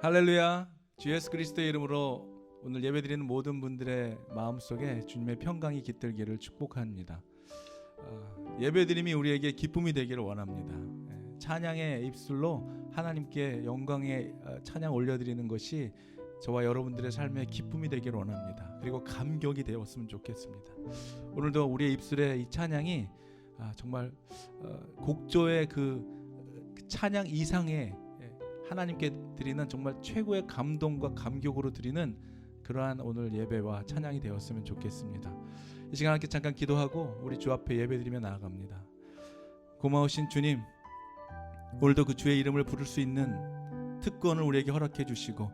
할렐루야. 주 예수 그리스도의 이름으로 오늘 예배드리는 모든 분들의 마음속에 주님의 평강이 깃들기를 축복합니다. 예배드림이 우리에게 기쁨이 되기를 원합니다. 찬양의 입술로 하나님께 영광의 찬양 올려드리는 것이 저와 여러분들의 삶의 기쁨이 되기를 원합니다. 그리고 감격이 되었으면 좋겠습니다. 오늘도 우리의 입술에 이 찬양이 정말 곡조의 그 찬양 이상의 하나님께 드리는 정말 최고의 감동과 감격으로 드리는 그러한 오늘 예배와 찬양이 되었으면 좋겠습니다. 이 시간 함께 잠깐 기도하고 우리 주 앞에 예배드리며 나아갑니다. 고마우신 주님, 오늘도 그 주의 이름을 부를 수 있는 특권을 우리에게 허락해 주시고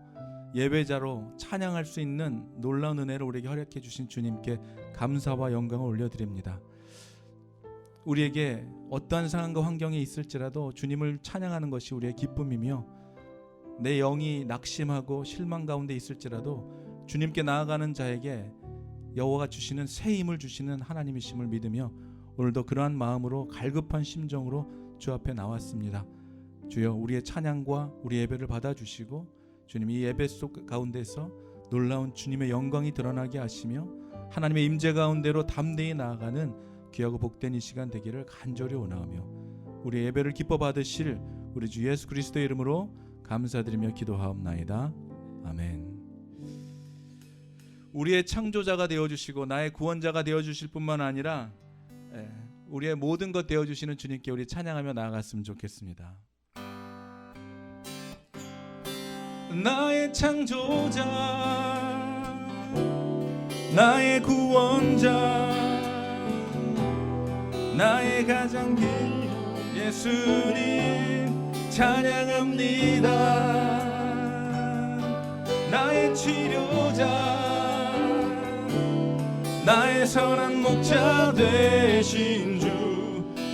예배자로 찬양할 수 있는 놀라운 은혜를 우리에게 허락해 주신 주님께 감사와 영광을 올려드립니다. 우리에게 어떠한 상황과 환경이 있을지라도 주님을 찬양하는 것이 우리의 기쁨이며 내 영이 낙심하고 실망 가운데 있을지라도 주님께 나아가는 자에게 여호와가 주시는 새 힘을 주시는 하나님이심을 믿으며 오늘도 그러한 마음으로 갈급한 심정으로 주 앞에 나왔습니다. 주여, 우리의 찬양과 우리 예배를 받아주시고 주님 이 예배 속 가운데서 놀라운 주님의 영광이 드러나게 하시며 하나님의 임재 가운데로 담대히 나아가는 귀하고 복된 이 시간 되기를 간절히 원하오며 우리 예배를 기뻐 받으실 우리 주 예수 그리스도의 이름으로 감사드리며 기도하옵나이다. 아멘. 우리의 창조자가 되어주시고 나의 구원자가 되어주실 뿐만 아니라 우리의 모든 것 되어주시는 주님께 우리 찬양하며 나아갔으면 좋겠습니다. 나의 창조자, 나의 구원자, 나의 가장 귀한 예수님 찬양합니다. 나의 치료자, 나의 선한 목자 되신 주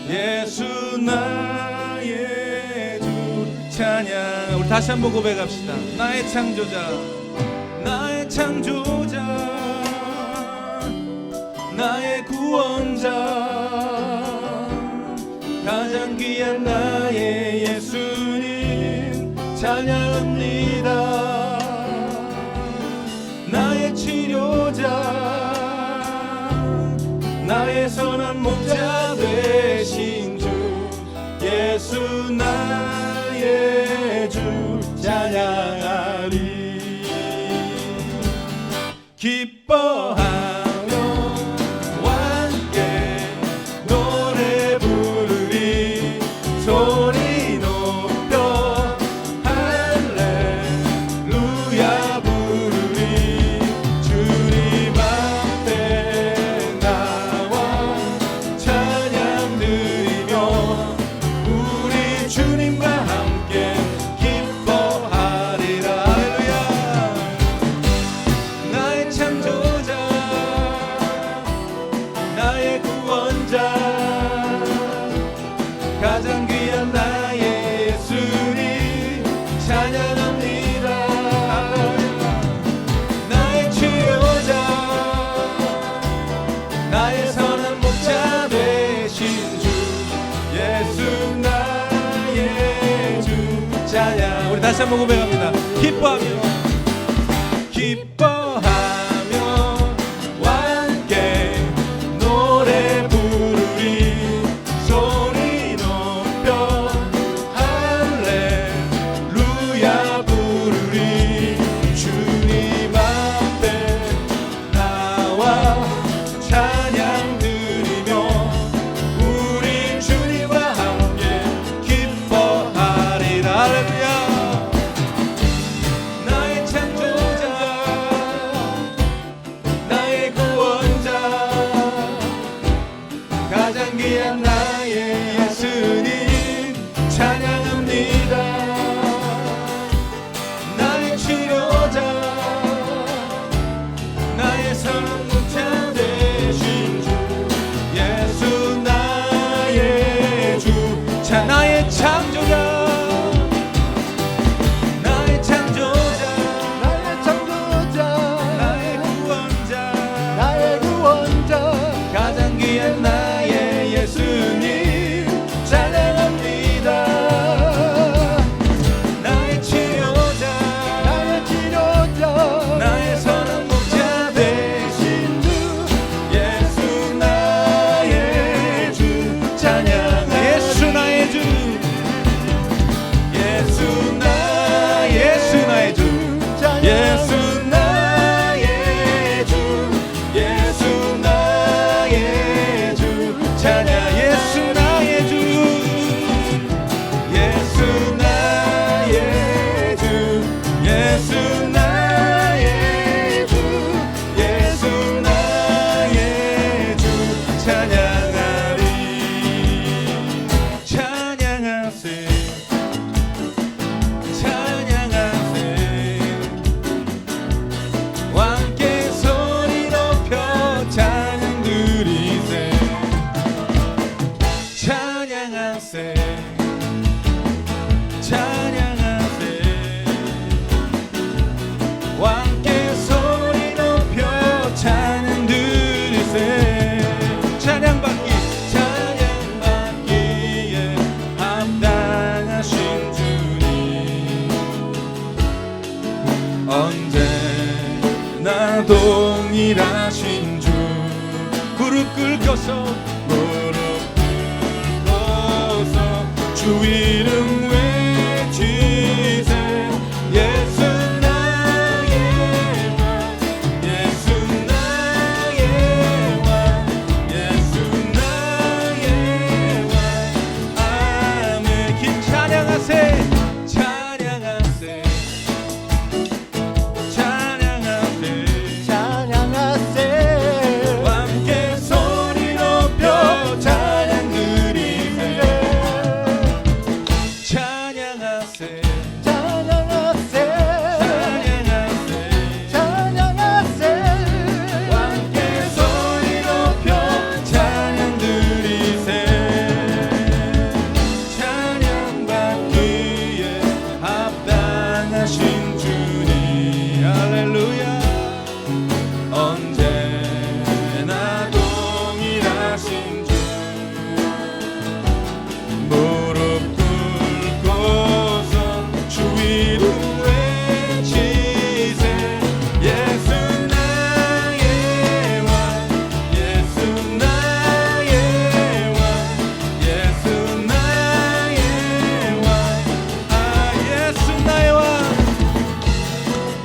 예수 나의 주 찬양. 우리 다시 한번 고백합시다. 나의 창조자, 나의 창조자, 나의 구원자, 가장 귀한 나의 예수님 찬양합니다. 나의 치료자, 나의 선한 목자 되신 주 예수 나의 주 찬양하리. 기뻐하며 함께 노래 부르리. 소리 높여 할렐루야 부르리. 주님 앞에 나와 찬양 드리며 우리 주님과 함께 기뻐하리라. 할렐루야. 나의 창조자, 나의 구원자, 가장 귀한 나의 예수님 찬양합니다. 나의 치료자, 나의 선한 목자 되신 주 예수 나의 주 찬양. 우리 다시 한번 고백합니다. 기뻐하며 함께 노래 부르리. 소리 높여 할렐루야 부르리. 주님 앞에 나와 찬양 드리며 우리 주님과 함께 기뻐하리라. 할렐루야. 나의 창조자, 나 동일하신 주 무릎 꿇고서 주 이름 외치세 예수 나의 왕 예수 나의 왕 예수 나의 왕 아멘 긴 찬양하세 찬양하세 찬양하세 찬양하세 함께 소리 높여 찬양 드리세 찬양하세 찬양하세 찬양하세 함께 소리 높여 찬양 드리세 찬양받기에 합당하신 주님 할렐루야 언제나 동일하신 주 무릎 꿇고서 주 이름 외치세 예수 나의 왕 예수 나의 왕 예수 나의 왕 아 예수 나의 왕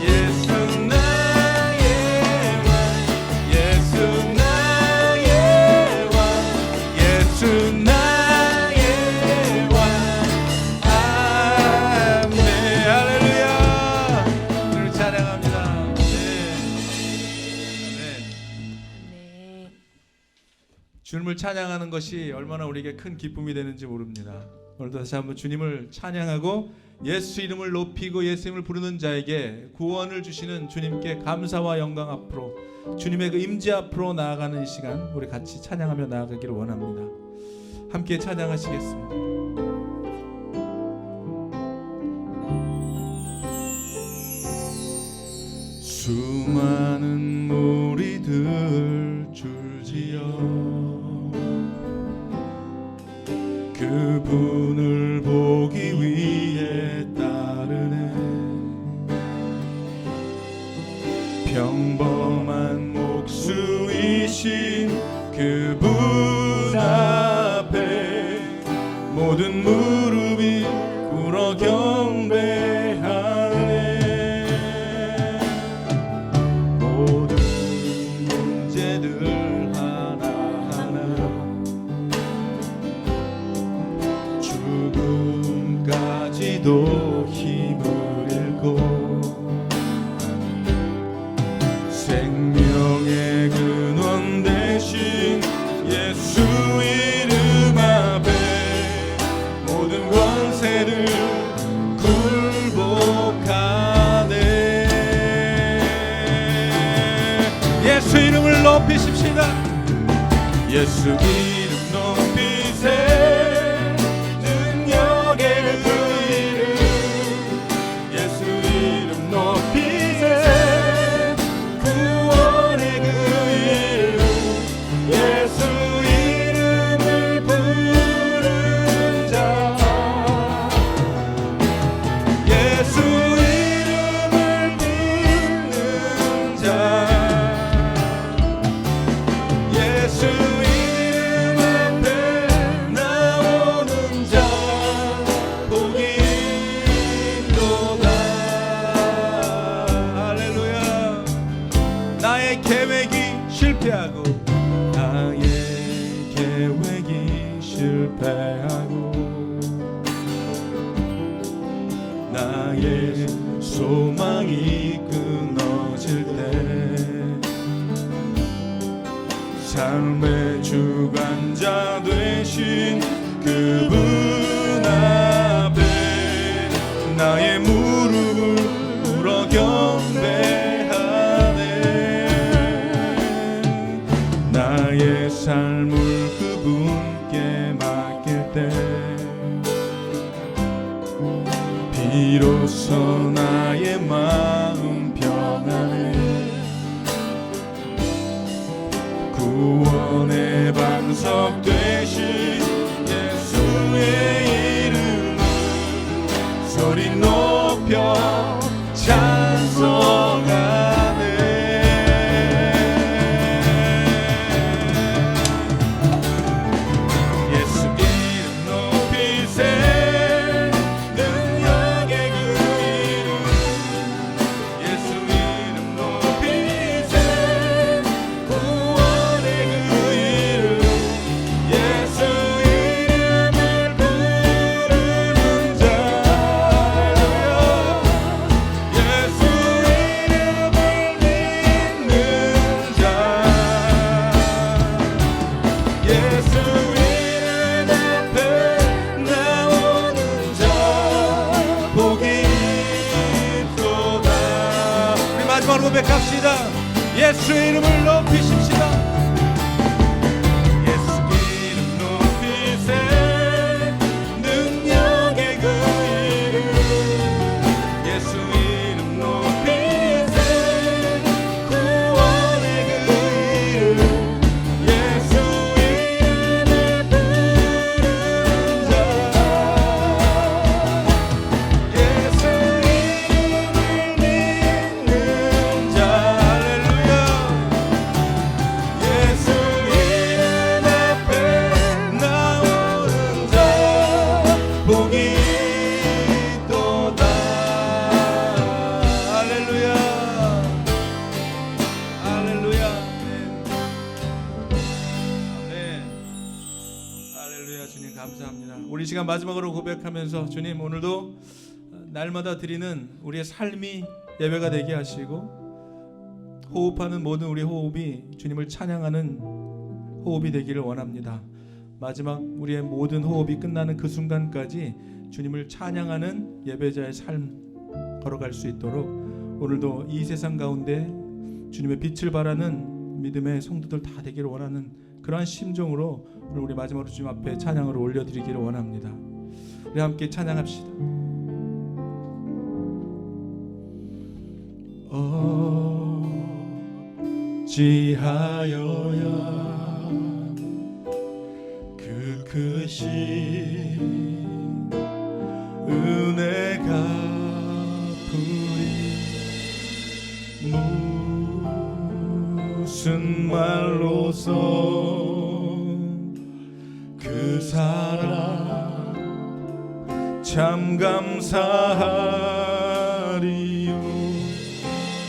예수 나의 왕 예수 나의 왕 예수 나의 왕 아멘 할렐루야 주를 찬양합니다 네. 주님을 찬양하는 것이 얼마나 우리에게 큰 기쁨이 되는지 모릅니다. 오늘도 다시 한번 주님을 찬양하고 예수 이름을 높이고 예수 이름을 부르는 자에게 구원을 주시는 주님께 감사와 영광 앞으로 주님의 그 임재 앞으로 나아가는 이 시간 우리 같이 찬양하며 나아가기를 원합니다. 함께 찬양하시겠습니다. 수많은 무리들 줄지어 그분을 보기 위해 따르네 평범한 목수이신 그분 앞에 모든 무릎이 꿇어 경배하네 모든 문제들 하나하나 죽음까지도 힘을 잃고 생명의 근원 되신 예수 이름 앞에 모든 권세를 굴복하네 예수 이름을 높이십시다 예수 이름 높이세 능력의 그 이름 예수 이름 높이세 구원의 그 이름 예수 이름을 부른 자 예수 이름을 믿는 자 예수 이름 앞에 나오는 자 복이 있도다 할렐루야 나의 계획이 실패하고 나의 계획이 실패하고 나의 소망이 끊어질 때 삶의 주관자 되신 그분 앞에 나의 무릎을 꿇어 경배하네 나의 삶을 그분께 맡길 때 비로소 나의 마음 평안해 구원의 반석 되신 예수의 이름을 소리 높여 찬송하네 고백합시다. 예수의 이름을 높이십시다. 예수 이름 높이세 능력의 그 이름 예수 이름 높이세 구원의 그 이름 예수 이름에 부른 자 예수 이름을 믿는 자 할렐루야 예수 이름 앞에 나오는 자 복이 있도다 할렐루야 할렐루야 아멘 할렐루야 주님 감사합니다. 우리 시간 마지막으로 고백하면서 주님 오늘도 날마다 드리는 우리의 삶이 예배가 되게 하시고 호흡하는 모든 우리 호흡이 주님을 찬양하는 호흡이 되기를 원합니다. 마지막 우리의 모든 호흡이 끝나는 그 순간까지 주님을 찬양하는 예배자의 삶 걸어갈 수 있도록 오늘도 이 세상 가운데 주님의 빛을 바라는 믿음의 성도들 다 되기를 원하는 그러한 심정으로 오늘 우리 마지막으로 주님 앞에 찬양을 올려드리기를 원합니다. 우리 함께 찬양합시다. 어찌하여야 그 크신 은혜가 부이 무슨 말로써 그 사랑 참 감사하리요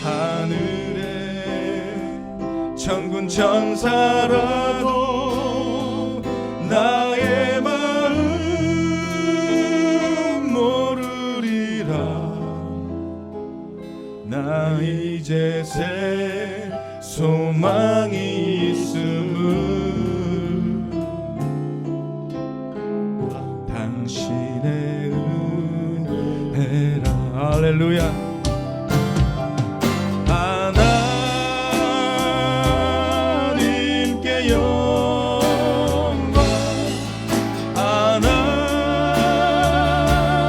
하늘에 천군 천사라도 나의 마음 모르리라 나 이제 새 소망이 있음을 당신의 은혜라 할렐루야 하나님께 영광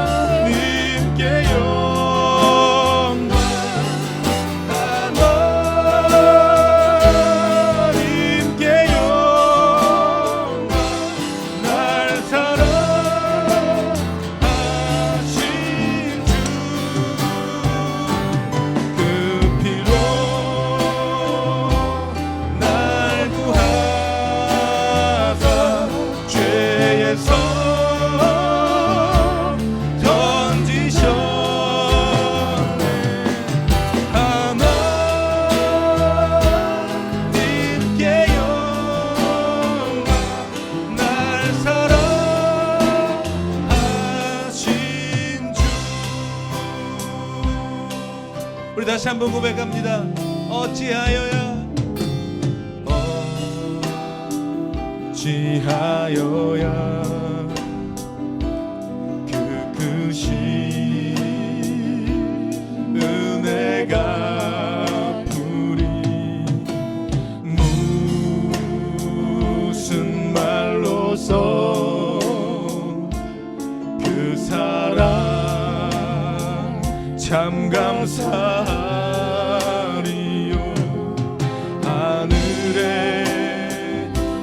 하나님께 영광 하나님께 영광 날 사랑하신 주 그 피로 날 구하사 죄에서 던지셨네 하나님께 영광 날 사랑하신 주 우리 다시 한번 고백합니다. 어찌하여야 어찌하여야 그 크신 은혜가 부리 무슨 말로써 그 사랑 참 감사하리요 하늘에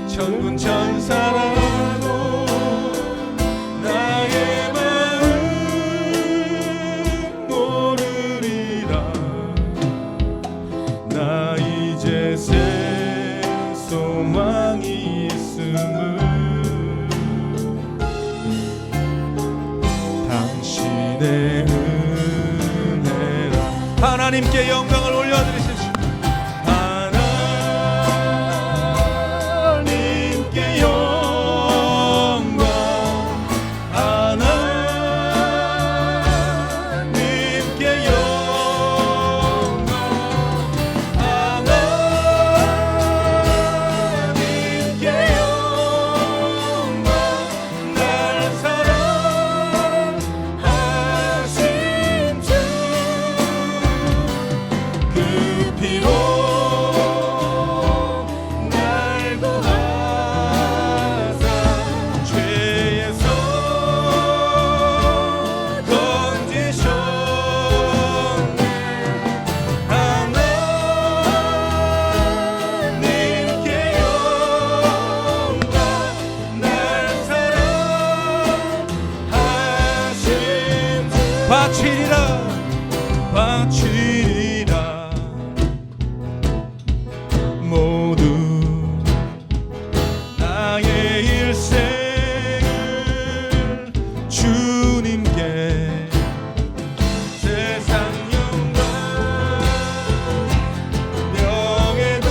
천군 천사라도 나의 마음 모르리라 나 이제 새 소망이 있음을 당신의 은혜라 하나님께 영광을 올려드리십시오. 하나님께 영광 하나님께 영광 하나님께 영광 날 사랑하신 주 피로 날 구하사 죄에서 건지셨네. 하나님께 영광, 날 사랑하신 주 바치리라 바치리라. 모두 나의 일생을 주님께 세상 영광 명예도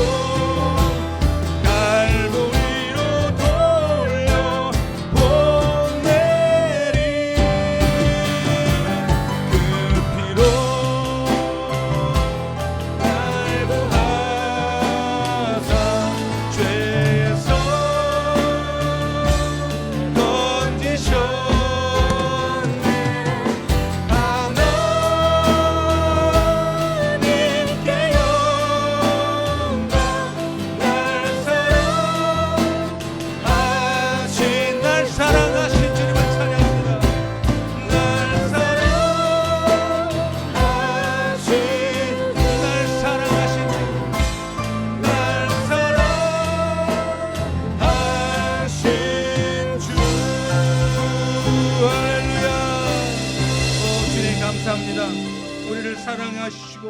갈보리로 돌려 보내리. 그 피로 날 구하사 죄에서 건지셨네. 하나님께 영광, 날 사랑하신 주님을 찬양합니다. 날 사랑하신 주. 할렐루야. 주님 감사합니다. 우리를 사랑하시고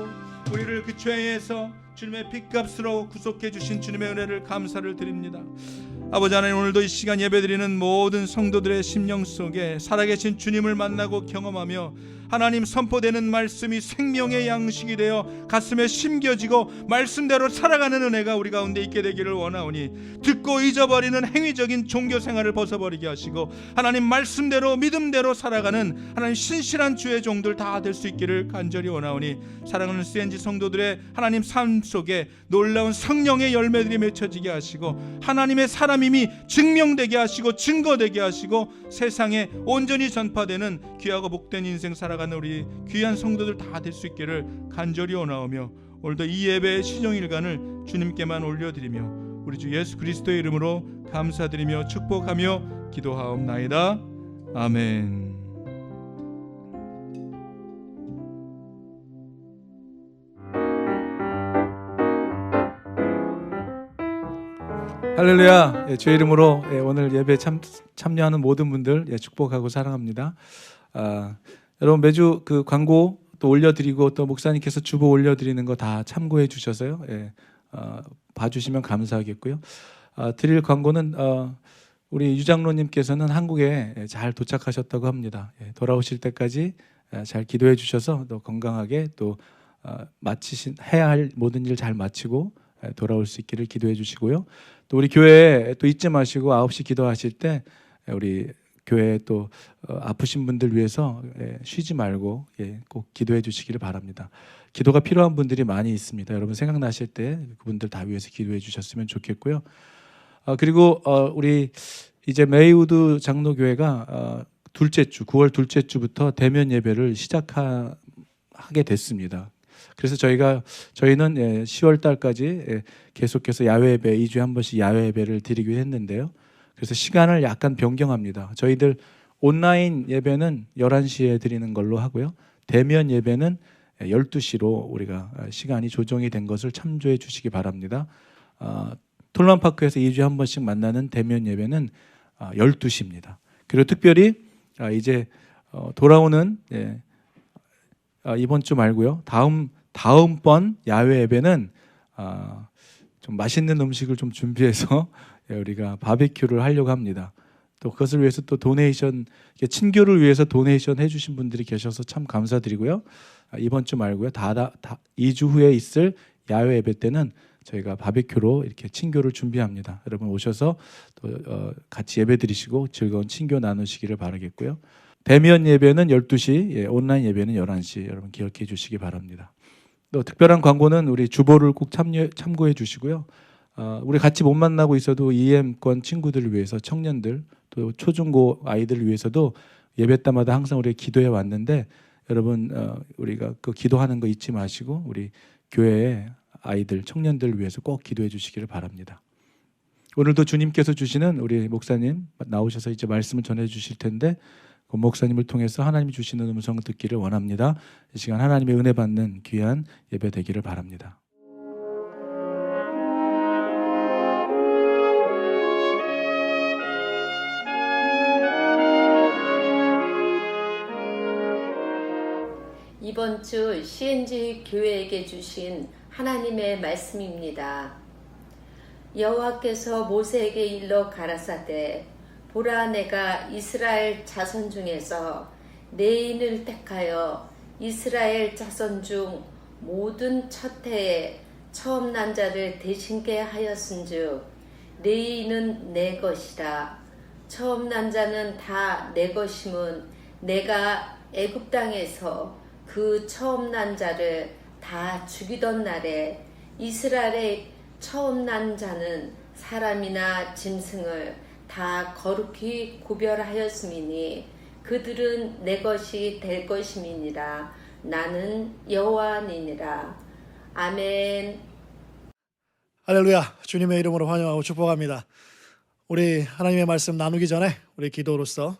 우리를 그 죄에서 주님의 핏값으로 구속해 주신 주님의 은혜를 감사를 드립니다. 아버지 하나님, 오늘도 이 시간 예배드리는 모든 성도들의 심령 속에 살아계신 주님을 만나고 경험하며 하나님 선포되는 말씀이 생명의 양식이 되어 가슴에 심겨지고 말씀대로 살아가는 은혜가 우리 가운데 있게 되기를 원하오니, 듣고 잊어버리는 행위적인 종교 생활을 벗어버리게 하시고 하나님 말씀대로 믿음대로 살아가는 하나님 신실한 주의 종들 다 될 수 있기를 간절히 원하오니, 사랑하는 CNG 성도들의 하나님 삶 속에 놀라운 성령의 열매들이 맺혀지게 하시고 하나님의 사람임이 증명되게 하시고 증거되게 하시고 세상에 온전히 전파되는 귀하고 복된 인생 살아가는 우리 귀한 성도들 다 될 수 있기를 간절히 원하오며, 오늘도 이 예배의 시종일관을 주님께만 올려드리며 우리 주 예수 그리스도의 이름으로 감사드리며 축복하며 기도하옵나이다. 아멘. 할렐루야. 주의 이름으로 오늘 예배에 참여하는 모든 분들 축복하고 사랑합니다. 여러분, 매주 그 광고 또 올려드리고 또 목사님께서 주보 올려드리는 거 다 참고해 주셔서요, 봐주시면 감사하겠고요. 드릴 광고는 우리 유장로님께서는 한국에 잘 도착하셨다고 합니다. 돌아오실 때까지 잘 기도해 주셔서 또 건강하게 또 해야 할 모든 일 잘 마치고 돌아올 수 있기를 기도해 주시고요. 또 우리 교회에 또 잊지 마시고 9시 기도하실 때 우리 교회에 또 아프신 분들 위해서 쉬지 말고 꼭 기도해 주시기를 바랍니다. 기도가 필요한 분들이 많이 있습니다. 여러분 생각나실 때 그분들 다 위해서 기도해 주셨으면 좋겠고요. 그리고 우리 이제 메이우드 장로교회가 둘째 주 9월 둘째 주부터 대면 예배를 시작하게 됐습니다. 그래서 저희는 10월 달까지 계속해서 야외 예배 2주에 한 번씩 야외 예배를 드리기로 했는데요. 그래서 시간을 약간 변경합니다. 저희들 온라인 예배는 11시에 드리는 걸로 하고요. 대면 예배는 12시로 우리가 시간이 조정이 된 것을 참조해 주시기 바랍니다. 톨런파크에서 2주에 한 번씩 만나는 대면 예배는 12시입니다. 그리고 특별히 이제 돌아오는 이번 주 말고요. 다음번 야외 예배는 좀 맛있는 음식을 좀 준비해서 우리가 바비큐를 하려고 합니다. 또 그것을 위해서 또 도네이션, 친교를 위해서 도네이션 해주신 분들이 계셔서 참 감사드리고요. 이번 주 말고요. 2주 후에 있을 야외 예배 때는 저희가 바비큐로 이렇게 친교를 준비합니다. 여러분 오셔서 또 같이 예배 드리시고 즐거운 친교 나누시기를 바라겠고요. 대면 예배는 12시, 온라인 예배는 11시 여러분 기억해 주시기 바랍니다. 또 특별한 광고는 우리 주보를 꼭 참고해 주시고요. 우리 같이 못 만나고 있어도 EM권 친구들을 위해서, 청년들 또 초중고 아이들을 위해서도 예배 때마다 항상 우리 기도해 왔는데, 여러분 우리가 그 기도하는 거 잊지 마시고 우리 교회에 아이들, 청년들을 위해서 꼭 기도해 주시기를 바랍니다. 오늘도 주님께서 주시는 우리 목사님 나오셔서 이제 말씀을 전해 주실 텐데 그 목사님을 통해서 하나님이 주시는 음성을 듣기를 원합니다. 이 시간 하나님의 은혜 받는 귀한 예배 되기를 바랍니다. 이번 주 CNG 교회에게 주신 하나님의 말씀입니다. 여호와께서 모세에게 일러 가라사대 보라 내가 이스라엘 자손 중에서 레인을 택하여 이스라엘 자손 중 모든 첫 해에 처음 난 자를 대신케 하였은즉 레인은 내 것이라. 처음 난 자는 다 내 것임은 내가 애굽 땅에서 그 처음 난 자를 다 죽이던 날에 이스라엘의 처음 난 자는 사람이나 짐승을 다 거룩히 구별하였음이니 그들은 내 것이 될 것임이니라. 나는 여호와니니라. 아멘. 할렐루야. 주님의 이름으로 환영하고 축복합니다. 우리 하나님의 말씀 나누기 전에 우리 기도로서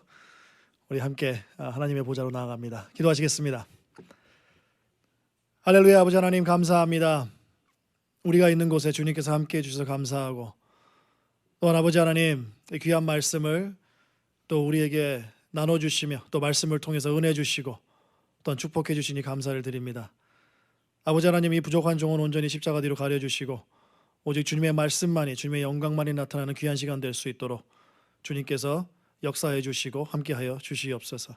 우리 함께 하나님의 보좌로 나아갑니다. 기도하시겠습니다. 할렐루야. 아버지 하나님 감사합니다. 우리가 있는 곳에 주님께서 함께해 주셔서 감사하고 또한 아버지 하나님 이 귀한 말씀을 또 우리에게 나눠주시며 또 말씀을 통해서 은혜 주시고 또한 축복해 주시니 감사를 드립니다. 아버지 하나님 이 부족한 종은 온전히 십자가 뒤로 가려주시고 오직 주님의 말씀만이 주님의 영광만이 나타나는 귀한 시간 될 수 있도록 주님께서 역사해 주시고 함께하여 주시옵소서.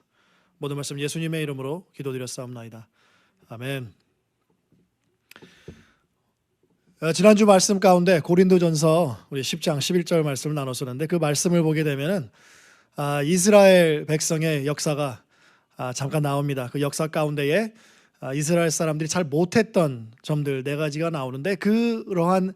모든 말씀 예수님의 이름으로 기도드렸사옵나이다. 아멘. 지난주 말씀 가운데 고린도전서 우리 10장 11절 말씀을 나눴었는데 그 말씀을 보게 되면은 이스라엘 백성의 역사가 잠깐 나옵니다. 그 역사 가운데에 이스라엘 사람들이 잘 못했던 점들 네 가지가 나오는데 그러한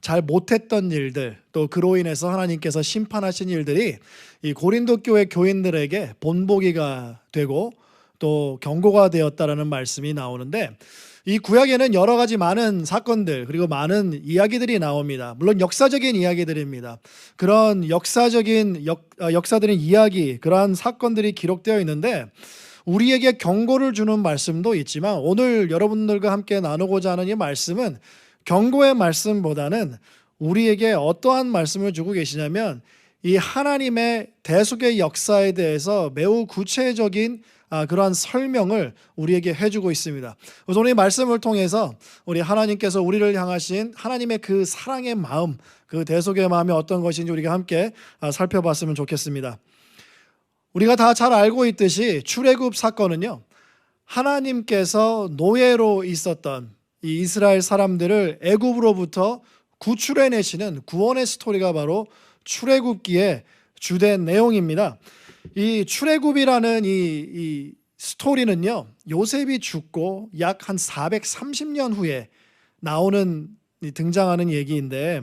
잘 못했던 일들 또 그로 인해서 하나님께서 심판하신 일들이 이 고린도 교회 교인들에게 본보기가 되고 또 경고가 되었다라는 말씀이 나오는데 이 구약에는 여러 가지 많은 사건들 그리고 많은 이야기들이 나옵니다. 물론 역사적인 이야기들입니다. 그런 역사적인 역사들의 이야기 그러한 사건들이 기록되어 있는데 우리에게 경고를 주는 말씀도 있지만 오늘 여러분들과 함께 나누고자 하는 이 말씀은 경고의 말씀보다는 우리에게 어떠한 말씀을 주고 계시냐면 이 하나님의 대속의 역사에 대해서 매우 구체적인 그러한 설명을 우리에게 해주고 있습니다. 그래서 오늘 이 말씀을 통해서 우리 하나님께서 우리를 향하신 하나님의 그 사랑의 마음, 그 대속의 마음이 어떤 것인지 우리가 함께 살펴봤으면 좋겠습니다. 우리가 다 잘 알고 있듯이 출애굽 사건은요, 하나님께서 노예로 있었던 이 이스라엘 사람들을 애굽으로부터 구출해내시는 구원의 스토리가 바로 출애굽기의 주된 내용입니다. 이 출애굽이라는 이 스토리는요, 요셉이 죽고 약 한 430년 후에 등장하는 얘기인데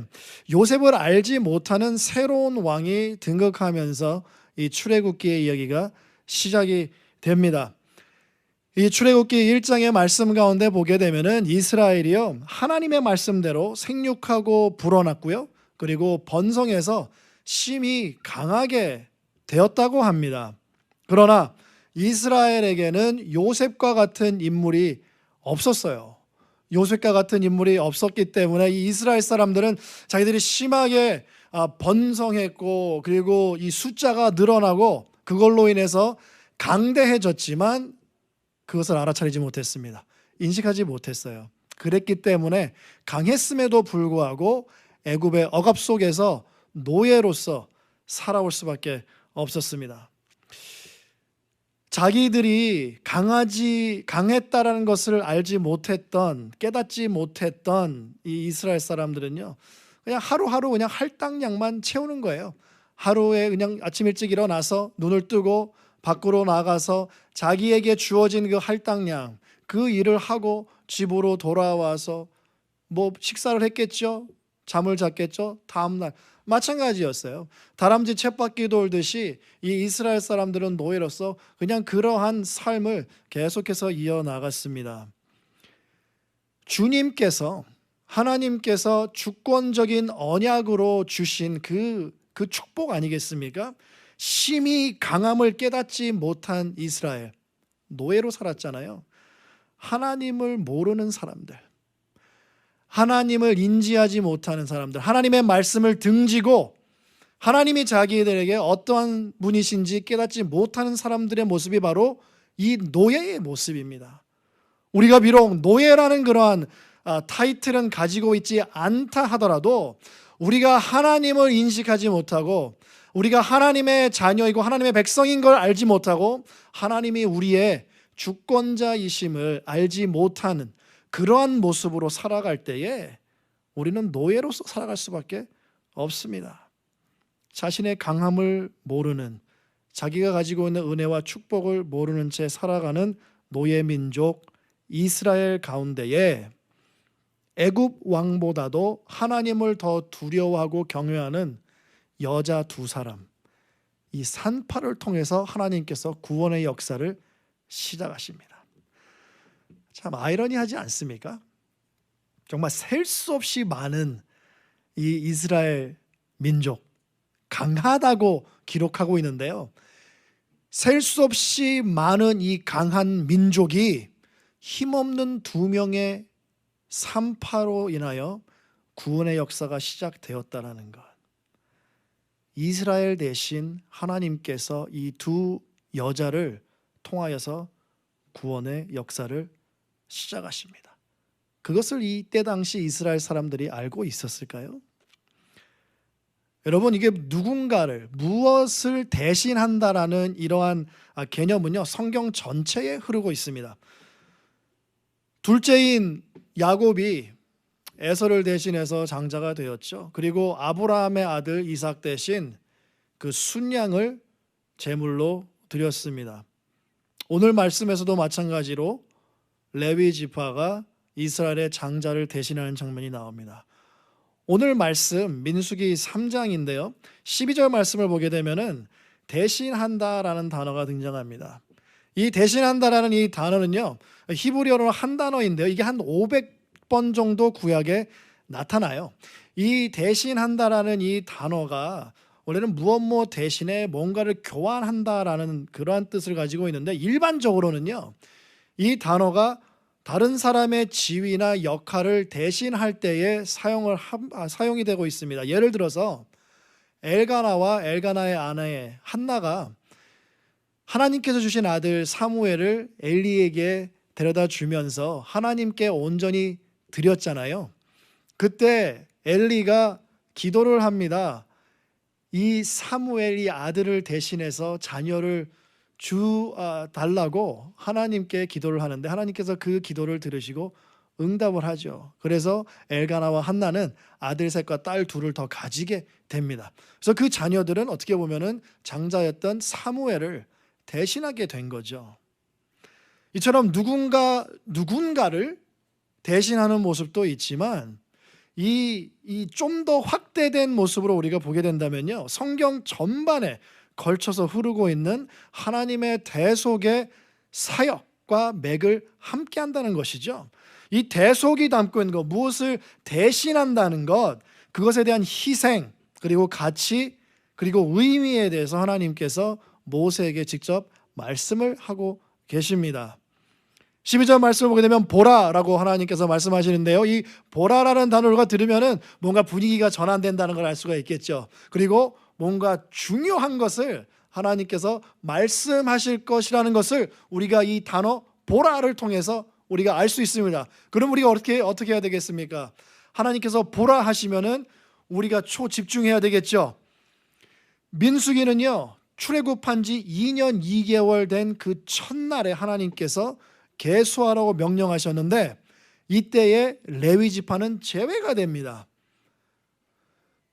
요셉을 알지 못하는 새로운 왕이 등극하면서 이 출애굽기의 이야기가 시작이 됩니다. 이 출애굽기 1장의 말씀 가운데 보게 되면은 이스라엘이요 하나님의 말씀대로 생육하고 불어났고요 그리고 번성해서 심히 강하게 되었다고 합니다. 그러나 이스라엘에게는 요셉과 같은 인물이 없었어요. 요셉과 같은 인물이 없었기 때문에 이 이스라엘 사람들은 자기들이 심하게 번성했고 그리고 이 숫자가 늘어나고 그걸로 인해서 강대해졌지만 그것을 알아차리지 못했습니다. 인식하지 못했어요. 그랬기 때문에 강했음에도 불구하고 애굽의 억압 속에서 노예로서 살아올 수밖에 없었습니다. 자기들이 강했다라는 것을 알지 못했던 깨닫지 못했던 이 이스라엘 사람들은요 그냥 하루하루 그냥 할당량만 채우는 거예요. 하루에 그냥 아침 일찍 일어나서 눈을 뜨고 밖으로 나가서 자기에게 주어진 그 할당량 그 일을 하고 집으로 돌아와서 뭐 식사를 했겠죠. 잠을 잤겠죠. 다음날 마찬가지였어요. 다람쥐 쳇바퀴 돌듯이 이 이스라엘 사람들은 노예로서 그냥 그러한 삶을 계속해서 이어나갔습니다. 주님께서 하나님께서 주권적인 언약으로 주신 그 축복 아니겠습니까? 심히 강함을 깨닫지 못한 이스라엘, 노예로 살았잖아요. 하나님을 모르는 사람들, 하나님을 인지하지 못하는 사람들, 하나님의 말씀을 등지고 하나님이 자기들에게 어떠한 분이신지 깨닫지 못하는 사람들의 모습이 바로 이 노예의 모습입니다. 우리가 비록 노예라는 그러한 타이틀은 가지고 있지 않다 하더라도 우리가 하나님을 인식하지 못하고 우리가 하나님의 자녀이고 하나님의 백성인 걸 알지 못하고 하나님이 우리의 주권자이심을 알지 못하는 그러한 모습으로 살아갈 때에 우리는 노예로서 살아갈 수밖에 없습니다. 자신의 강함을 모르는, 자기가 가지고 있는 은혜와 축복을 모르는 채 살아가는 노예 민족 이스라엘 가운데에 애굽 왕보다도 하나님을 더 두려워하고 경외하는 여자 두 사람, 이 산파를 통해서 하나님께서 구원의 역사를 시작하십니다. 참 아이러니하지 않습니까? 정말 셀 수 없이 많은 이 이스라엘 민족, 강하다고 기록하고 있는데요, 셀 수 없이 많은 이 강한 민족이 힘없는 두 명의 산파로 인하여 구원의 역사가 시작되었다는 것. 이스라엘 대신 하나님께서 이 두 여자를 통하여서 구원의 역사를 시작하십니다. 그것을 이때 당시 이스라엘 사람들이 알고 있었을까요? 여러분, 이게 누군가를, 무엇을 대신한다라는 이러한 개념은요, 성경 전체에 흐르고 있습니다. 둘째인 야곱이 에서를 대신해서 장자가 되었죠. 그리고 아브라함의 아들 이삭 대신 그 순양을 제물로 드렸습니다. 오늘 말씀에서도 마찬가지로 레위 지파가 이스라엘의 장자를 대신하는 장면이 나옵니다. 오늘 말씀 민수기 3장인데요. 12절 말씀을 보게 되면은 대신한다라는 단어가 등장합니다. 이 대신한다라는 이 단어는요, 히브리어로 한 단어인데요. 이게 한 500번 정도 구약에 나타나요. 이 대신한다라는 이 단어가 원래는 무엇 대신에 뭔가를 교환한다라는 그러한 뜻을 가지고 있는데, 일반적으로는요, 이 단어가 다른 사람의 지위나 역할을 대신할 때에 사용이 되고 있습니다. 예를 들어서 엘가나와 엘가나의 아내 한나가 하나님께서 주신 아들 사무엘을 엘리에게 데려다 주면서 하나님께 온전히 드렸잖아요. 그때 엘리가 기도를 합니다. 이 사무엘이 아들을 대신해서 자녀를 달라고 하나님께 기도를 하는데, 하나님께서 그 기도를 들으시고 응답을 하죠. 그래서 엘가나와 한나는 아들 셋과 딸 둘을 더 가지게 됩니다. 그래서 그 자녀들은 어떻게 보면은 장자였던 사무엘을 대신하게 된 거죠. 이처럼 누군가를 대신하는 모습도 있지만, 이 좀 더 확대된 모습으로 우리가 보게 된다면요, 성경 전반에 걸쳐서 흐르고 있는 하나님의 대속의 사역과 맥을 함께 한다는 것이죠. 이 대속이 담고 있는 것, 무엇을 대신한다는 것, 그것에 대한 희생, 그리고 가치, 그리고 의미에 대해서 하나님께서 모세에게 직접 말씀을 하고 계십니다. 12절 말씀을 보게 되면 보라라고 하나님께서 말씀하시는데요, 이 보라라는 단어가 들으면은 뭔가 분위기가 전환된다는 걸 알 수가 있겠죠. 그리고 뭔가 중요한 것을 하나님께서 말씀하실 것이라는 것을 우리가 이 단어 보라를 통해서 우리가 알 수 있습니다. 그럼 우리가 어떻게 해야 되겠습니까? 하나님께서 보라 하시면은 우리가 초집중해야 되겠죠. 민수기는요, 출애굽한 지 2년 2개월 된 그 첫날에 하나님께서 계수하라고 명령하셨는데, 이때에 레위 지파는 제외가 됩니다.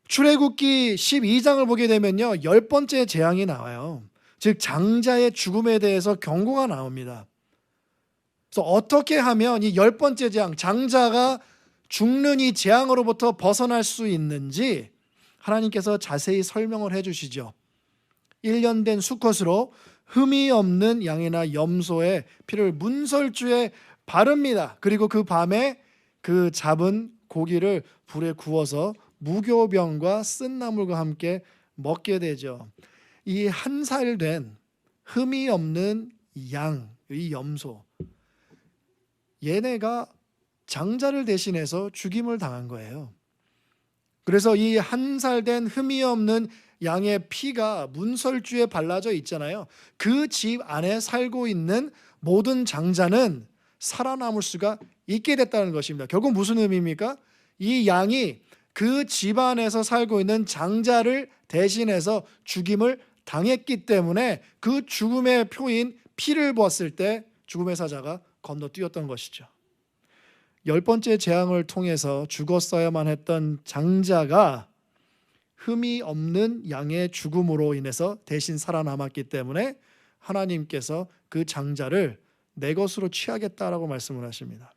출애굽기 12장을 보게 되면요, 10번째 재앙이 나와요. 즉 장자의 죽음에 대해서 경고가 나옵니다. 그래서 어떻게 하면 이 10번째 재앙, 장자가 죽는 이 재앙으로부터 벗어날 수 있는지 하나님께서 자세히 설명을 해주시죠. 1년 된 수컷으로 흠이 없는 양이나 염소의 피를 문설주에 바릅니다. 그리고 그 밤에 그 잡은 고기를 불에 구워서 무교병과 쓴 나물과 함께 먹게 되죠. 이 한 살 된 흠이 없는 양, 이 염소, 얘네가 장자를 대신해서 죽임을 당한 거예요. 그래서 이 한 살 된 흠이 없는 양의 피가 문설주에 발라져 있잖아요. 그 집 안에 살고 있는 모든 장자는 살아남을 수가 있게 됐다는 것입니다. 결국 무슨 의미입니까? 이 양이 그 집 안에서 살고 있는 장자를 대신해서 죽임을 당했기 때문에 그 죽음의 표인 피를 보았을 때 죽음의 사자가 건너뛰었던 것이죠. 10번째 재앙을 통해서 죽었어야만 했던 장자가 흠이 없는 양의 죽음으로 인해서 대신 살아남았기 때문에 하나님께서 그 장자를 내 것으로 취하겠다라고 말씀을 하십니다.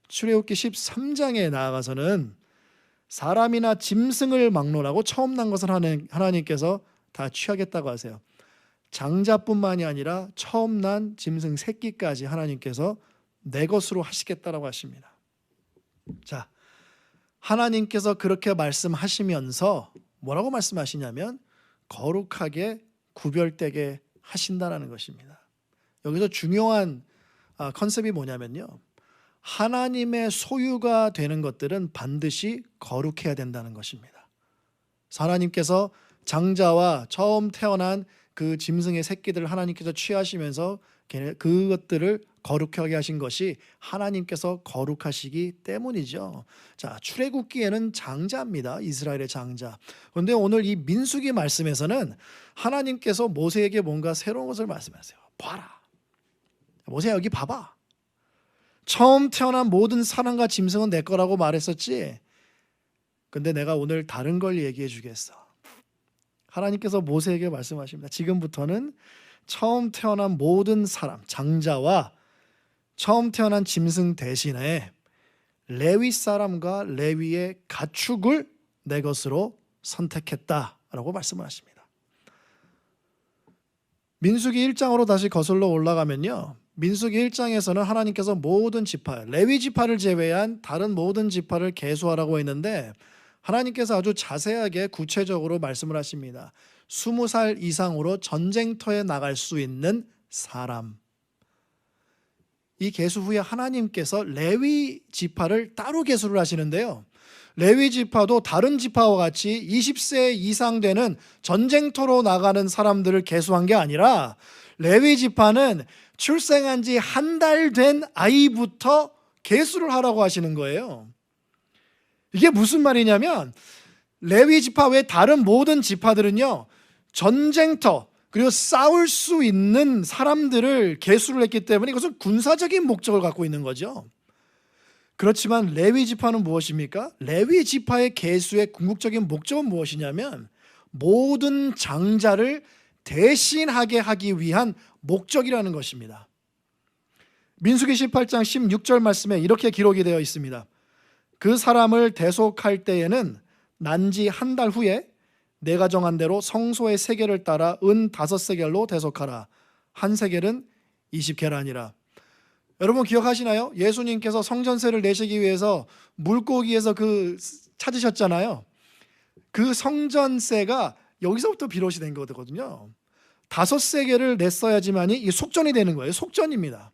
출애굽기 13장에 나아가서는 사람이나 짐승을 막론하고 처음 난 것을 하나님께서 다 취하겠다고 하세요. 장자뿐만이 아니라 처음 난 짐승 새끼까지 하나님께서 내 것으로 하시겠다라고 하십니다. 자, 하나님께서 그렇게 말씀하시면서 뭐라고 말씀하시냐면 거룩하게 구별되게 하신다라는 것입니다. 여기서 중요한 컨셉이 뭐냐면요, 하나님의 소유가 되는 것들은 반드시 거룩해야 된다는 것입니다. 하나님께서 장자와 처음 태어난 그 짐승의 새끼들을 하나님께서 취하시면서 그것들을 거룩하게 하신 것이 하나님께서 거룩하시기 때문이죠. 자, 출애굽기에는 장자입니다. 이스라엘의 장자. 그런데 오늘 이 민수기 말씀에서는 하나님께서 모세에게 뭔가 새로운 것을 말씀하세요. 봐라, 모세야, 여기 봐봐. 처음 태어난 모든 사람과 짐승은 내 거라고 말했었지. 근데 내가 오늘 다른 걸 얘기해 주겠어. 하나님께서 모세에게 말씀하십니다. 지금부터는 처음 태어난 모든 사람, 장자와 처음 태어난 짐승 대신에 레위 사람과 레위의 가축을 내 것으로 선택했다라고 말씀을 하십니다. 민수기 1장으로 다시 거슬러 올라가면요, 민수기 1장에서는 하나님께서 모든 지파, 레위 지파를 제외한 다른 모든 지파를 계수하라고 했는데 하나님께서 아주 자세하게 구체적으로 말씀을 하십니다. 20살 이상으로 전쟁터에 나갈 수 있는 사람. 이 계수 후에 하나님께서 레위 지파를 따로 계수를 하시는데요, 레위 지파도 다른 지파와 같이 20세 이상 되는 전쟁터로 나가는 사람들을 계수한 게 아니라 레위 지파는 출생한 지 한 달 된 아이부터 계수를 하라고 하시는 거예요. 이게 무슨 말이냐면 레위 지파 외 다른 모든 지파들은요, 전쟁터 그리고 싸울 수 있는 사람들을 계수를 했기 때문에 이것은 군사적인 목적을 갖고 있는 거죠. 그렇지만 레위 지파는 무엇입니까? 레위 지파의 계수의 궁극적인 목적은 무엇이냐면 모든 장자를 대신하게 하기 위한 목적이라는 것입니다. 민수기 18장 16절 말씀에 이렇게 기록이 되어 있습니다. 그 사람을 대속할 때에는 난지 한 달 후에 내가 정한 대로 성소의 세겔을 따라 은 5세겔로 대속하라. 한 세겔은 20계란이라. 여러분 기억하시나요? 예수님께서 성전세를 내시기 위해서 물고기에서 찾으셨잖아요. 그 성전세가 여기서부터 비롯이 된 거거든요. 5세겔을 냈어야지만이 이 속전이 되는 거예요. 속전입니다.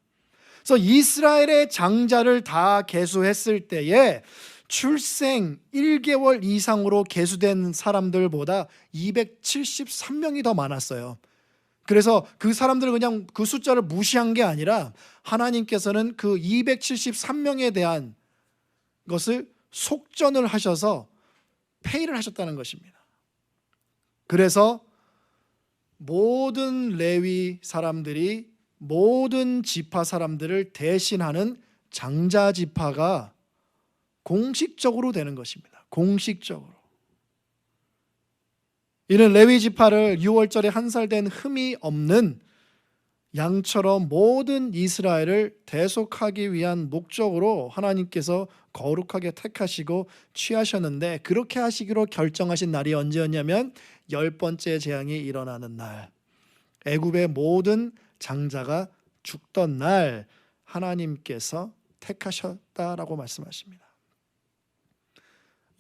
그래서 이스라엘의 장자를 다 계수했을 때에 출생 1개월 이상으로 계수된 사람들보다 273명이 더 많았어요. 그래서 그 사람들은 그냥 그 숫자를 무시한 게 아니라 하나님께서는 그 273명에 대한 것을 속전을 하셔서 페이를 하셨다는 것입니다. 그래서 모든 레위 사람들이 모든 지파 사람들을 대신하는 장자 지파가 공식적으로 되는 것입니다. 공식적으로. 이는 레위 지파를 6월절에 한 살 된 흠이 없는 양처럼 모든 이스라엘을 대속하기 위한 목적으로 하나님께서 거룩하게 택하시고 취하셨는데, 그렇게 하시기로 결정하신 날이 언제였냐면 10번째 재앙이 일어나는 날, 애굽의 모든 장자가 죽던 날 하나님께서 택하셨다라고 말씀하십니다.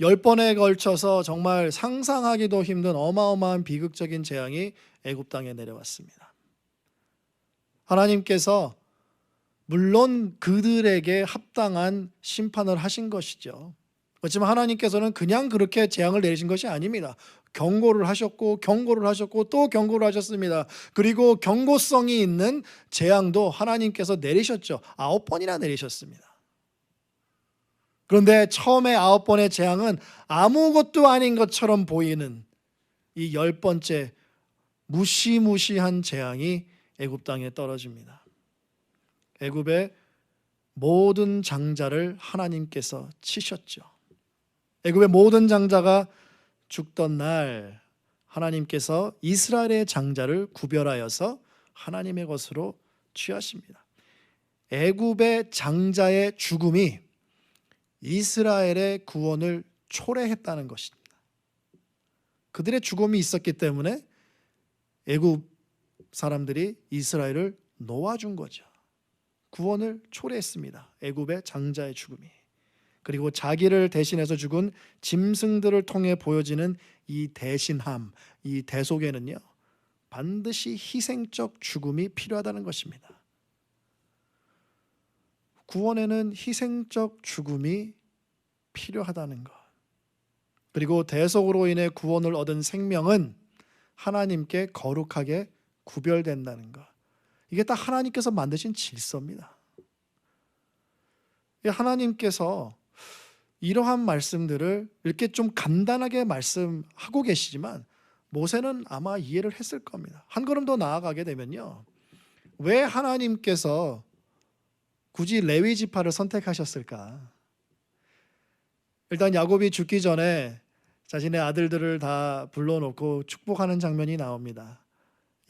10번에 걸쳐서 정말 상상하기도 힘든 어마어마한 비극적인 재앙이 애굽 땅에 내려왔습니다. 하나님께서 물론 그들에게 합당한 심판을 하신 것이죠. 그렇지만 하나님께서는 그냥 그렇게 재앙을 내리신 것이 아닙니다. 경고를 하셨고 경고를 하셨고 또 경고를 하셨습니다. 그리고 경고성이 있는 재앙도 하나님께서 내리셨죠. 9번이나 내리셨습니다. 그런데 처음에 9번의 재앙은 아무것도 아닌 것처럼 보이는 이 10번째 무시무시한 재앙이 애굽 땅에 떨어집니다. 애굽의 모든 장자를 하나님께서 치셨죠. 애굽의 모든 장자가 죽던 날 하나님께서 이스라엘의 장자를 구별하여서 하나님의 것으로 취하십니다. 애굽의 장자의 죽음이 이스라엘의 구원을 초래했다는 것입니다. 그들의 죽음이 있었기 때문에 애굽 사람들이 이스라엘을 놓아준 거죠. 구원을 초래했습니다. 애굽의 장자의 죽음이. 그리고 자기를 대신해서 죽은 짐승들을 통해 보여지는 이 대신함, 이 대속에는요, 반드시 희생적 죽음이 필요하다는 것입니다. 구원에는 희생적 죽음이 필요하다는 것. 그리고 대속으로 인해 구원을 얻은 생명은 하나님께 거룩하게 구별된다는 것. 이게 다 하나님께서 만드신 질서입니다. 하나님께서 이러한 말씀들을 이렇게 좀 간단하게 말씀하고 계시지만 모세는 아마 이해를 했을 겁니다. 한 걸음 더 나아가게 되면요, 왜 하나님께서 굳이 레위 지파를 선택하셨을까? 일단 야곱이 죽기 전에 자신의 아들들을 다 불러놓고 축복하는 장면이 나옵니다.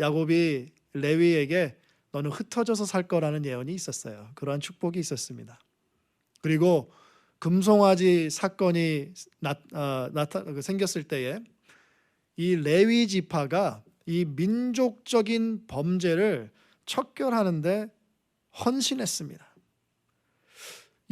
야곱이 레위에게 너는 흩어져서 살 거라는 예언이 있었어요. 그러한 축복이 있었습니다. 그리고 금송아지 사건이 생겼을 때에 이 레위 지파가 이 민족적인 범죄를 척결하는데 헌신했습니다.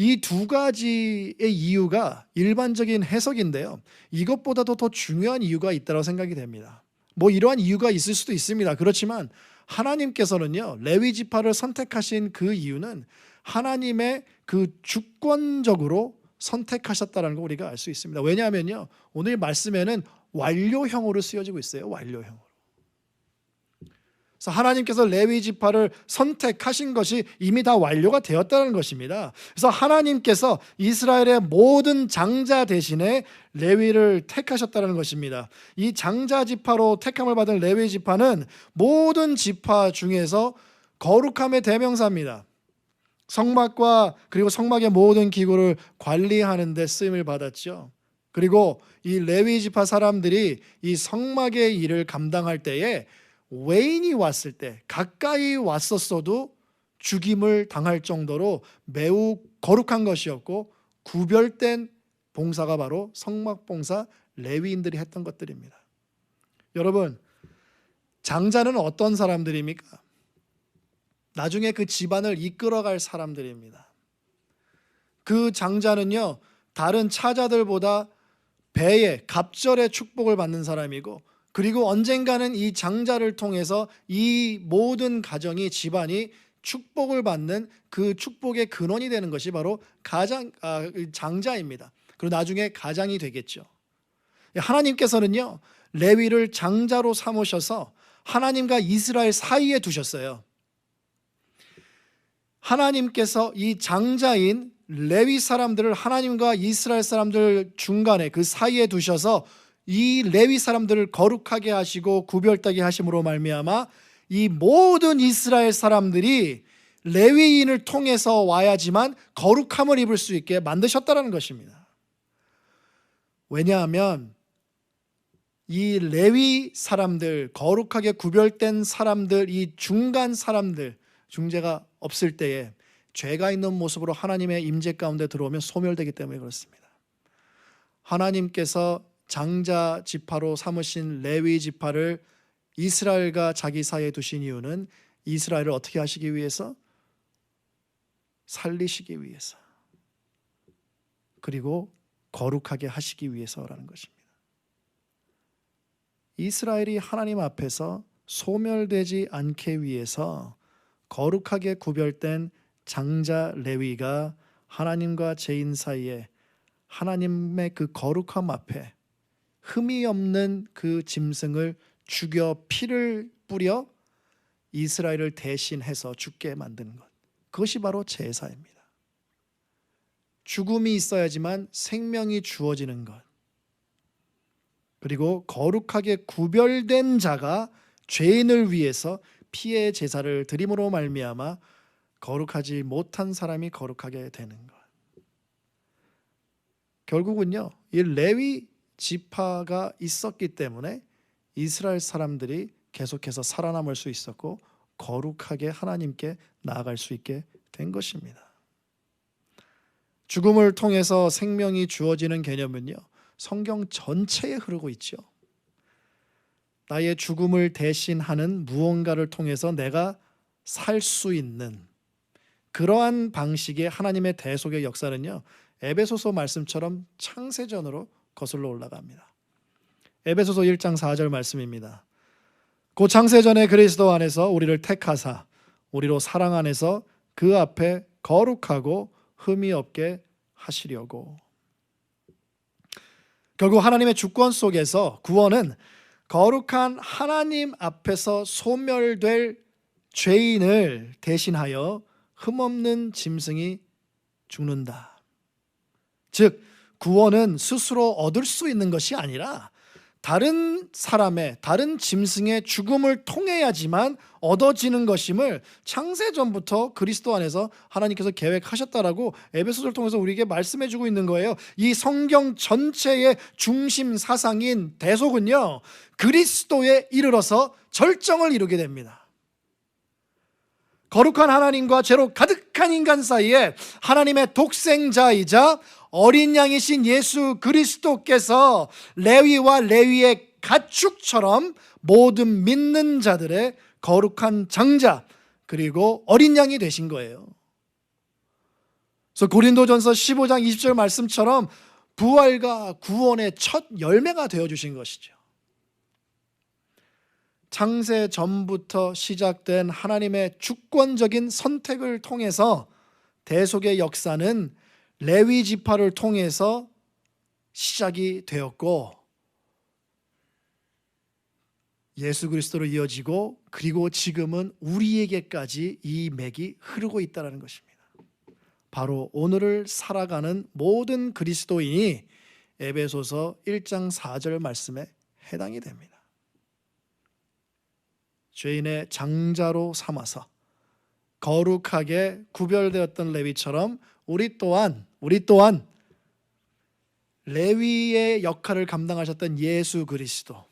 이 두 가지의 이유가 일반적인 해석인데요, 이것보다도 더 중요한 이유가 있다고 생각이 됩니다. 뭐 이러한 이유가 있을 수도 있습니다. 그렇지만 하나님께서는요, 레위 지파를 선택하신 그 이유는 하나님의 그 주권적으로 선택하셨다는 걸 우리가 알 수 있습니다. 왜냐하면요, 오늘 말씀에는 완료형으로 쓰여지고 있어요. 완료형으로. 그래서 하나님께서 레위 지파를 선택하신 것이 이미 다 완료가 되었다는 것입니다. 그래서 하나님께서 이스라엘의 모든 장자 대신에 레위를 택하셨다는 것입니다. 이 장자 지파로 택함을 받은 레위 지파는 모든 지파 중에서 거룩함의 대명사입니다. 성막과 그리고 성막의 모든 기구를 관리하는 데 쓰임을 받았죠. 그리고 이 레위 지파 사람들이 이 성막의 일을 감당할 때에 외인이 왔을 때 가까이 왔었어도 죽임을 당할 정도로 매우 거룩한 것이었고 구별된 봉사가 바로 성막 봉사 레위인들이 했던 것들입니다. 여러분, 장자는 어떤 사람들입니까? 나중에 그 집안을 이끌어갈 사람들입니다. 그 장자는요, 다른 차자들보다 배에 갑절의 축복을 받는 사람이고, 그리고 언젠가는 이 장자를 통해서 이 모든 가정이, 집안이 축복을 받는 그 축복의 근원이 되는 것이 바로 장자입니다. 그리고 나중에 가장이 되겠죠. 하나님께서는요, 레위를 장자로 삼으셔서 하나님과 이스라엘 사이에 두셨어요. 하나님께서 이 장자인 레위 사람들을 하나님과 이스라엘 사람들 중간에 그 사이에 두셔서 이 레위 사람들을 거룩하게 하시고 구별되게 하심으로 말미암아 이 모든 이스라엘 사람들이 레위인을 통해서 와야지만 거룩함을 입을 수 있게 만드셨다는 것입니다. 왜냐하면 이 레위 사람들, 거룩하게 구별된 사람들, 이 중간 사람들, 중재가 없을 때에 죄가 있는 모습으로 하나님의 임재 가운데 들어오면 소멸되기 때문에 그렇습니다. 하나님께서 장자 지파로 삼으신 레위 지파를 이스라엘과 자기 사이에 두신 이유는 이스라엘을 어떻게 하시기 위해서? 살리시기 위해서. 그리고 거룩하게 하시기 위해서라는 것입니다. 이스라엘이 하나님 앞에서 소멸되지 않게 위해서 거룩하게 구별된 장자 레위가 하나님과 죄인 사이에 하나님의 그 거룩함 앞에 흠이 없는 그 짐승을 죽여 피를 뿌려 이스라엘을 대신해서 죽게 만드는 것, 그것이 바로 제사입니다. 죽음이 있어야지만 생명이 주어지는 것, 그리고 거룩하게 구별된 자가 죄인을 위해서 피의 제사를 드림으로 말미암아 거룩하지 못한 사람이 거룩하게 되는 것. 결국은요, 이 레위 지파가 있었기 때문에 이스라엘 사람들이 계속해서 살아남을 수 있었고 거룩하게 하나님께 나아갈 수 있게 된 것입니다. 죽음을 통해서 생명이 주어지는 개념은요, 성경 전체에 흐르고 있죠. 나의 죽음을 대신하는 무언가를 통해서 내가 살 수 있는 그러한 방식의 하나님의 대속의 역사는요, 에베소서 말씀처럼 창세전으로 거슬러 올라갑니다. 에베소서 1장 4절 말씀입니다. 그 창세전에 그리스도 안에서 우리를 택하사 우리로 사랑 안에서 그 앞에 거룩하고 흠이 없게 하시려고. 결국 하나님의 주권 속에서 구원은 거룩한 하나님 앞에서 소멸될 죄인을 대신하여 흠없는 짐승이 죽는다. 즉 구원은 스스로 얻을 수 있는 것이 아니라 다른 사람의, 다른 짐승의 죽음을 통해야지만 얻어지는 것임을 창세전부터 그리스도 안에서 하나님께서 계획하셨다라고 에베소서를 통해서 우리에게 말씀해주고 있는 거예요. 이 성경 전체의 중심 사상인 대속은요, 그리스도에 이르러서 절정을 이루게 됩니다. 거룩한 하나님과 죄로 가득한 인간 사이에 하나님의 독생자이자 어린 양이신 예수 그리스도께서 레위와 레위의 가축처럼 모든 믿는 자들의 거룩한 장자 그리고 어린 양이 되신 거예요. 그래서 고린도전서 15장 20절 말씀처럼 부활과 구원의 첫 열매가 되어주신 것이죠. 창세 전부터 시작된 하나님의 주권적인 선택을 통해서 대속의 역사는 레위 지파를 통해서 시작이 되었고 예수 그리스도로 이어지고 그리고 지금은 우리에게까지 이 맥이 흐르고 있다는 것입니다. 바로 오늘을 살아가는 모든 그리스도인이 에베소서 1장 4절 말씀에 해당이 됩니다. 죄인의 장자로 삼아서 거룩하게 구별되었던 레위처럼 우리 또한 레위의 역할을 감당하셨던 예수 그리스도,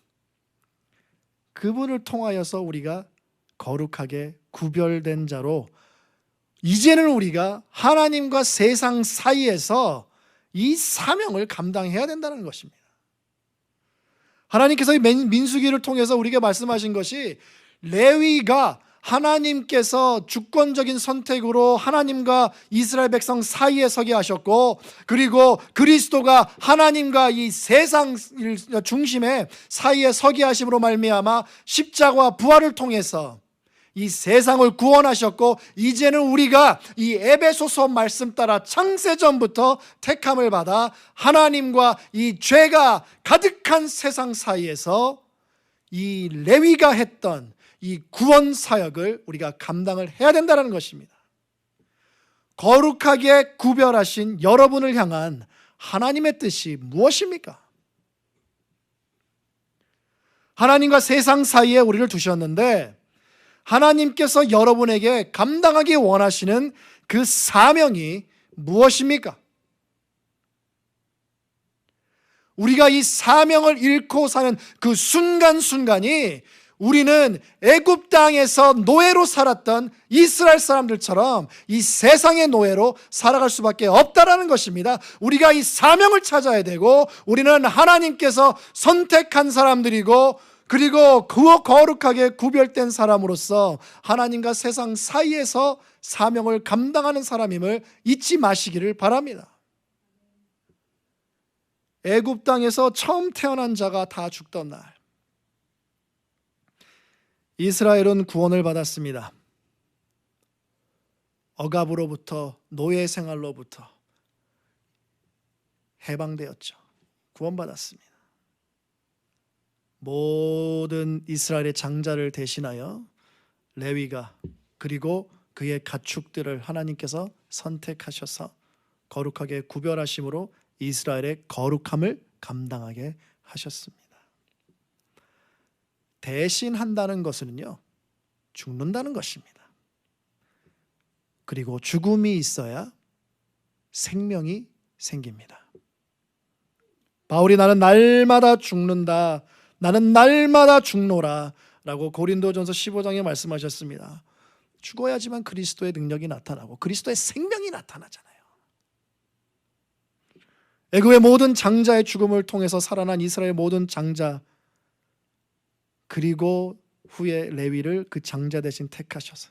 그분을 통하여서 우리가 거룩하게 구별된 자로 이제는 우리가 하나님과 세상 사이에서 이 사명을 감당해야 된다는 것입니다. 하나님께서 이 민수기를 통해서 우리에게 말씀하신 것이 레위가 하나님께서 주권적인 선택으로 하나님과 이스라엘 백성 사이에 서게 하셨고 그리고 그리스도가 하나님과 이 세상 중심의 사이에 서게 하심으로 말미암아 십자가와 부활을 통해서 이 세상을 구원하셨고 이제는 우리가 이 에베소서 말씀 따라 창세전부터 택함을 받아 하나님과 이 죄가 가득한 세상 사이에서 이 레위가 했던 이 구원 사역을 우리가 감당을 해야 된다는 것입니다. 거룩하게 구별하신 여러분을 향한 하나님의 뜻이 무엇입니까? 하나님과 세상 사이에 우리를 두셨는데 하나님께서 여러분에게 감당하기 원하시는 그 사명이 무엇입니까? 우리가 이 사명을 잃고 사는 그 순간순간이 우리는 애굽 땅에서 노예로 살았던 이스라엘 사람들처럼 이 세상의 노예로 살아갈 수밖에 없다라는 것입니다. 우리가 이 사명을 찾아야 되고 우리는 하나님께서 선택한 사람들이고 그리고 그 거룩하게 구별된 사람으로서 하나님과 세상 사이에서 사명을 감당하는 사람임을 잊지 마시기를 바랍니다. 애굽 땅에서 처음 태어난 자가 다 죽던 날, 이스라엘은 구원을 받았습니다. 억압으로부터, 노예 생활로부터 해방되었죠. 구원받았습니다. 모든 이스라엘의 장자를 대신하여 레위가, 그리고 그의 가축들을 하나님께서 선택하셔서 거룩하게 구별하심으로 이스라엘의 거룩함을 감당하게 하셨습니다. 대신한다는 것은요, 죽는다는 것입니다. 그리고 죽음이 있어야 생명이 생깁니다. 바울이 나는 날마다 죽는다, 나는 날마다 죽노라 라고 고린도전서 15장에 말씀하셨습니다. 죽어야지만 그리스도의 능력이 나타나고 그리스도의 생명이 나타나잖아요. 애굽의 모든 장자의 죽음을 통해서 살아난 이스라엘 모든 장자, 그리고 후에 레위를 그 장자 대신 택하셔서,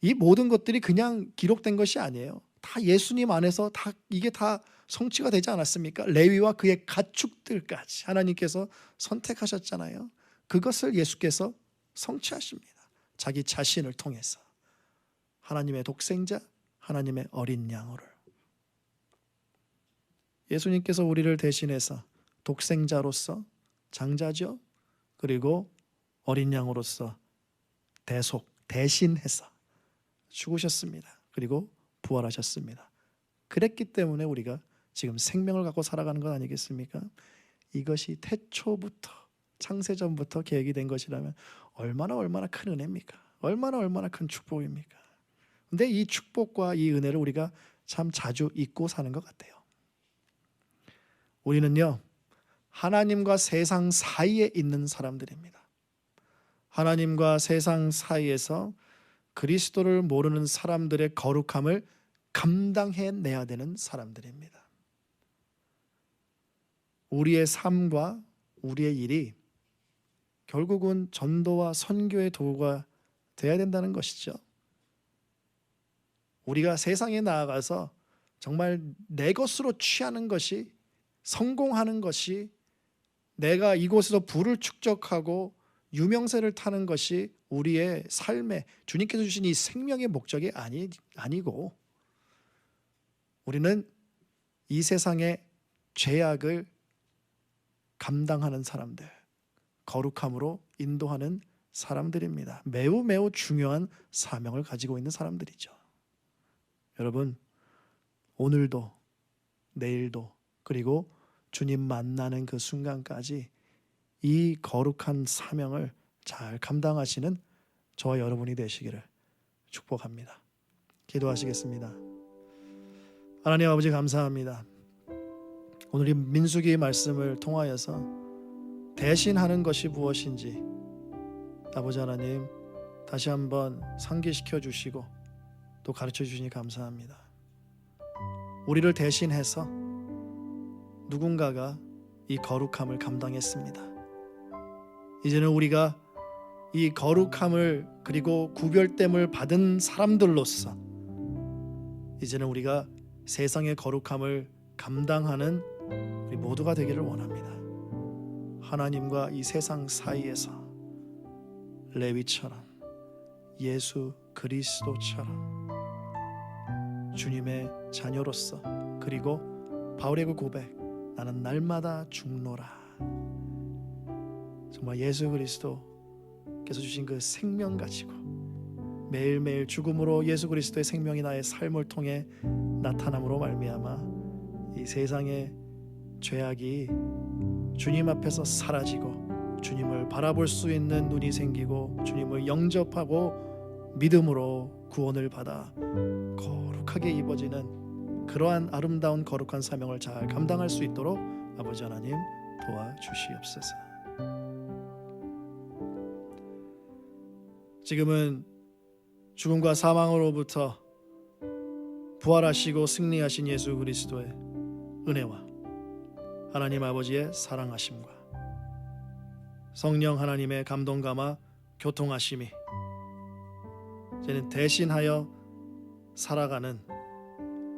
이 모든 것들이 그냥 기록된 것이 아니에요. 다 예수님 안에서 다 이게 다 성취가 되지 않았습니까? 레위와 그의 가축들까지 하나님께서 선택하셨잖아요. 그것을 예수께서 성취하십니다. 자기 자신을 통해서 하나님의 독생자, 하나님의 어린 양으로. 예수님께서 우리를 대신해서 독생자로서 장자죠. 그리고 어린 양으로서 대신해서 죽으셨습니다. 그리고 부활하셨습니다. 그랬기 때문에 우리가 지금 생명을 갖고 살아가는 것 아니겠습니까? 이것이 태초부터, 창세전부터 계획이 된 것이라면 얼마나 큰 은혜입니까? 얼마나 큰 축복입니까? 근데 이 축복과 이 은혜를 우리가 참 자주 잊고 사는 것 같아요. 우리는요, 하나님과 세상 사이에 있는 사람들입니다. 하나님과 세상 사이에서 그리스도를 모르는 사람들의 거룩함을 감당해내야 되는 사람들입니다. 우리의 삶과 우리의 일이 결국은 전도와 선교의 도구가 되어야 된다는 것이죠. 우리가 세상에 나아가서 정말 내 것으로 취하는 것이, 성공하는 것이, 내가 이곳에서 부를 축적하고 유명세를 타는 것이 우리의 삶에 주님께서 주신 이 생명의 목적이 아니고, 우리는 이 세상의 죄악을 감당하는 사람들, 거룩함으로 인도하는 사람들입니다. 매우 중요한 사명을 가지고 있는 사람들이죠. 여러분, 오늘도 내일도 그리고 주님 만나는 그 순간까지 이 거룩한 사명을 잘 감당하시는 저와 여러분이 되시기를 축복합니다. 기도하시겠습니다. 하나님 아버지, 감사합니다. 오늘 이 민수기 말씀을 통하여서 대신하는 것이 무엇인지 아버지 하나님 다시 한번 상기시켜 주시고 또 가르쳐 주시니 감사합니다. 우리를 대신해서 누군가가 이 거룩함을 감당했습니다. 이제는 우리가 이 거룩함을 그리고 구별됨을 받은 사람들로서 이제는 우리가 세상의 거룩함을 감당하는 우리 모두가 되기를 원합니다. 하나님과 이 세상 사이에서 레위처럼, 예수 그리스도처럼 주님의 자녀로서, 그리고 바울의 그 고백, 나는 날마다 죽노라. 정말 예수 그리스도께서 주신 그 생명 가지고 매일매일 죽음으로 예수 그리스도의 생명이 나의 삶을 통해 나타남으로 말미암아 이 세상의 죄악이 주님 앞에서 사라지고 주님을 바라볼 수 있는 눈이 생기고 주님을 영접하고 믿음으로 구원을 받아 거룩하게 입어지는 그러한 아름다운 거룩한 사명을 잘 감당할 수 있도록 아버지 하나님 도와주시옵소서. 지금은 죽음과 사망으로부터 부활하시고 승리하신 예수 그리스도의 은혜와 하나님 아버지의 사랑하심과 성령 하나님의 감동감화 교통하심이 이제는 대신하여 살아가는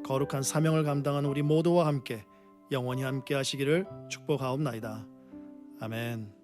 거룩한 사명을 감당하는 우리 모두와 함께 영원히 함께 하시기를 축복하옵나이다. 아멘.